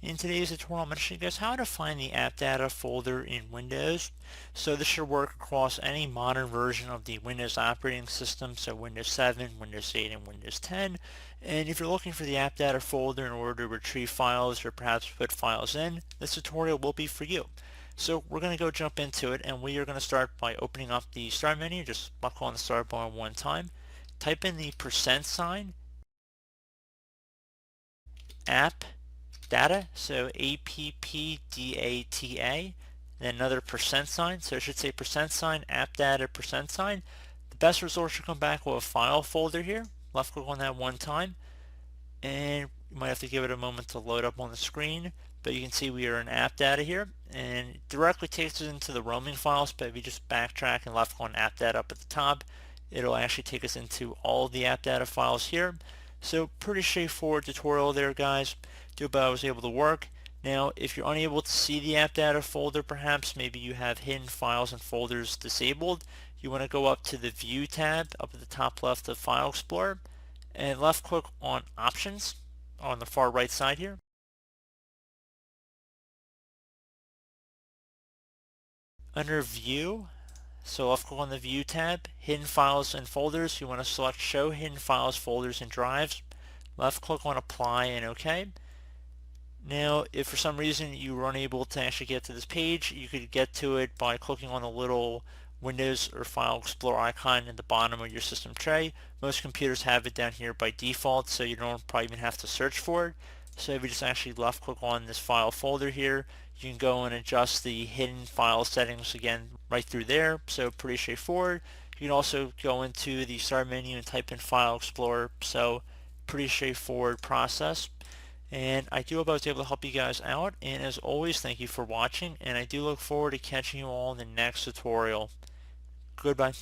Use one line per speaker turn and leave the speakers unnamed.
In today's tutorial, I'm going to show you guys how to find the AppData folder in Windows. So this should work across any modern version of the Windows operating system, so Windows 7, Windows 8, and Windows 10. And if you're looking for the AppData folder in order to retrieve files or perhaps put files in, this tutorial will be for you. So we're going to go jump into it, and we are going to start by opening up the Start menu. Just buckle on the Start bar one time. Type in the %, app data, so APPDATA, then another %, so it should say %, AppData, %. The best result should come back with a file folder here. Left click on that one time, and you might have to give it a moment to load up on the screen, but you can see we are in AppData here, and it directly takes us into the roaming files, but if you just backtrack and left click on AppData up at the top, it'll actually take us into all the AppData files here. So pretty straightforward tutorial there, guys. Do about I was able to work. Now, if you're unable to see the AppData folder, perhaps maybe you have hidden files and folders disabled, you want to go up to the View tab up at the top left of File Explorer and left click on Options on the far right side here. Under View, so left click on the View tab, Hidden Files and Folders, you want to select Show Hidden Files, Folders, and Drives. Left click on Apply and OK. Now, if for some reason you were unable to actually get to this page, you could get to it by clicking on the little Windows or File Explorer icon in the bottom of your system tray. Most computers have it down here by default, so you don't probably even have to search for it. So if you just actually left click on this file folder here, you can go and adjust the hidden file settings again right through there. So pretty straightforward. You can also go into the Start menu and type in File Explorer. So pretty straightforward process. And I do hope I was able to help you guys out. And as always, thank you for watching. And I do look forward to catching you all in the next tutorial. Goodbye.